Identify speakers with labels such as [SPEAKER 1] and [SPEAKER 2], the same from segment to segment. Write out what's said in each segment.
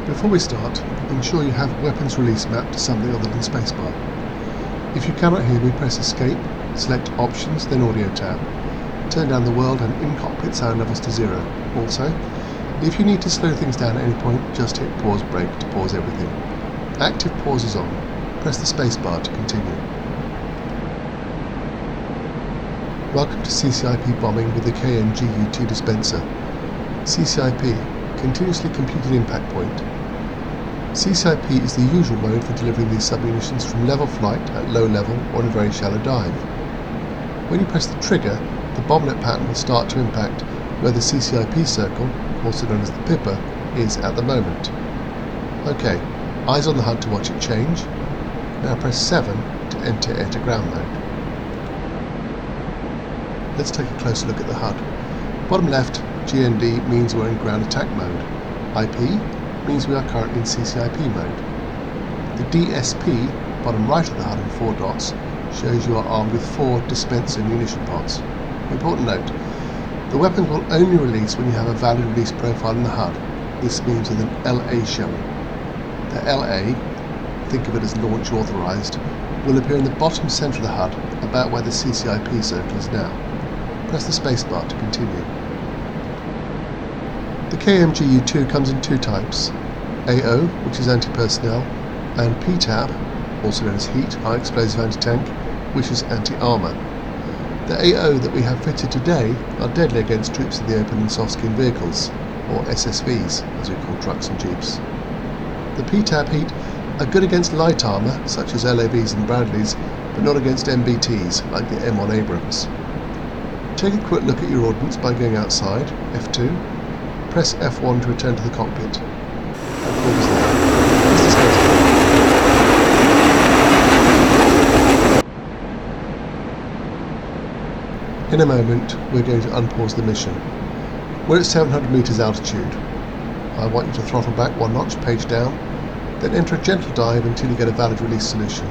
[SPEAKER 1] Before we start, ensure you have weapons release mapped to something other than spacebar. If you cannot hear me, press escape, select options, then audio tab. Turn down the world and in-cockpit sound levels to 0. Also, if you need to slow things down at any point, just hit pause break to pause everything. Active pause is on. Press the spacebar to continue. Welcome to CCIP bombing with the KMGU dispenser. CCIP, Continuously Computed Impact Point. CCIP is the usual mode for delivering these submunitions from level flight at low level or in a very shallow dive. When you press the trigger, the bomblet pattern will start to impact where the CCIP circle, also known as the pipper, is at the moment. OK, eyes on the HUD to watch it change. Now press 7 to enter air-to-ground mode. Let's take a closer look at the HUD. Bottom left, GND means we're in ground attack mode. IP means we are currently in CCIP mode. The DSP, bottom right of the HUD in 4 dots, shows you are armed with 4 dispenser munition pods. Important note, the weapons will only release when you have a valid release profile in the HUD. This means with an LA showing. The LA, think of it as launch authorized, will appear in the bottom centre of the HUD, about where the CCIP circle is now. Press the spacebar to continue. The KMGU comes in 2 types, AO, which is anti-personnel, and PTAB, also known as heat, high explosive anti-tank, which is anti-armour. The AO that we have fitted today are deadly against troops in the open and soft-skin vehicles, or SSVs, as we call trucks and jeeps. The PTAB heat are good against light armour, such as LAVs and Bradleys, but not against MBTs, like the M1 Abrams. Take a quick look at your ordnance by going outside, F2, press F1 to return to the cockpit. In a moment, we're going to unpause the mission. We're at 700 meters altitude. I want you to throttle back 1 notch, page down, then enter a gentle dive until you get a valid release solution.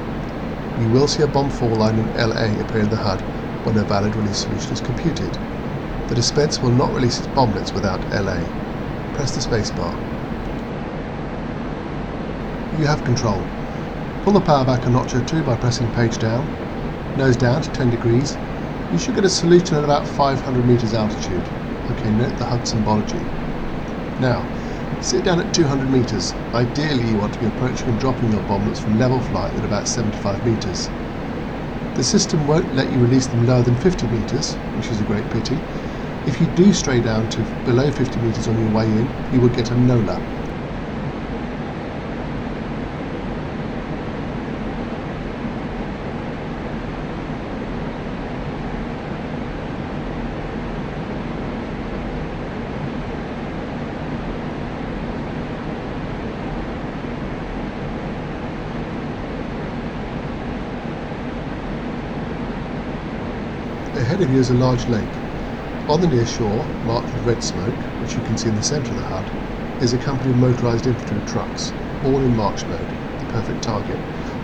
[SPEAKER 1] You will see a bomb fall line in LA appear in the HUD when a valid release solution is computed. The dispenser will not release its bomblets without LA. Press the spacebar. You have control. Pull the power back a notch or 2 by pressing page down, nose down to 10 degrees. You should get a solution at about 500 meters altitude. OK, note the HUD symbology. Now, sit down at 200 meters. Ideally, you want to be approaching and dropping your bomblets from level flight at about 75 meters. The system won't let you release them lower than 50 meters, which is a great pity. If you do stray down to below 50 meters on your way in, you will get a NOLA. Ahead of you is a large lake. On the near shore, marked with red smoke, which you can see in the centre of the HUD, is a company of motorised infantry trucks, all in march mode, the perfect target.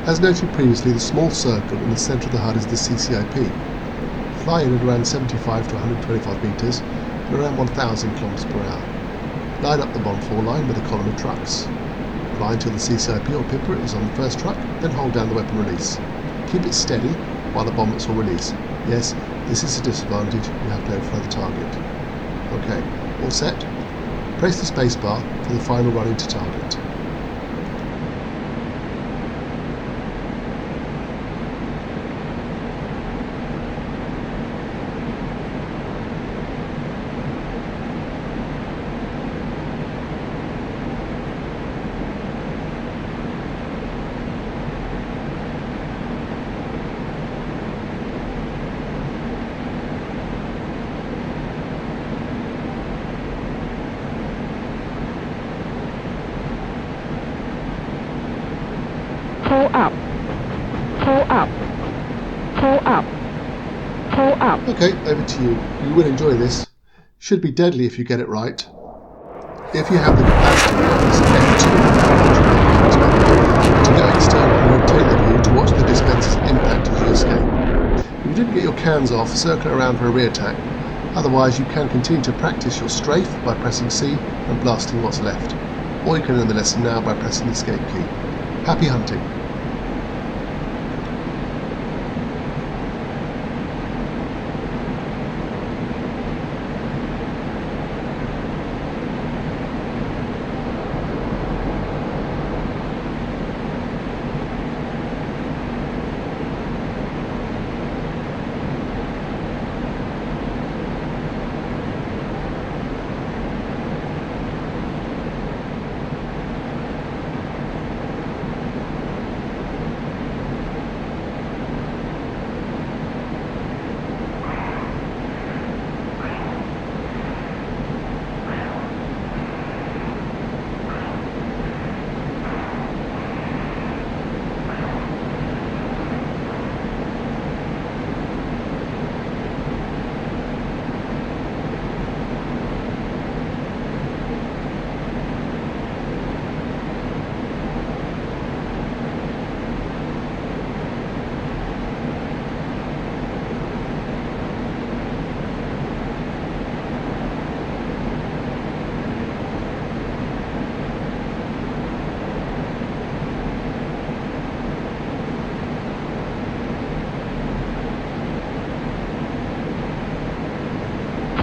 [SPEAKER 1] As noted previously, the small circle in the centre of the HUD is the CCIP. Fly in at around 75 to 125 metres and around 1,000 km per hour. Line up the bomb fall line with a column of trucks. Fly until the CCIP or pipper is on the first truck, then hold down the weapon release. Keep it steady while the bomblets will release. Yes, this is a disadvantage, you have to overfly the target. OK, all set? Press the spacebar for the final run into target.
[SPEAKER 2] Pull up, pull up, pull up, pull up.
[SPEAKER 1] OK, over to you. You will enjoy this. Should be deadly if you get it right. If you have the capacity, press F2 to go external and rotate the view to watch the dispenser's impact as you escape. If you didn't get your cans off, circle around for a re-attack. Otherwise, you can continue to practice your strafe by pressing C and blasting what's left. or you can end the lesson now by pressing the escape key. Happy hunting!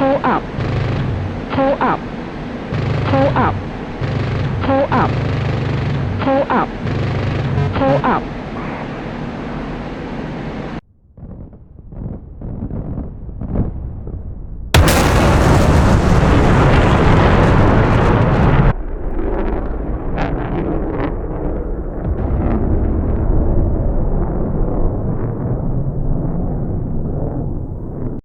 [SPEAKER 2] Pull up, pull up, pull up, pull up.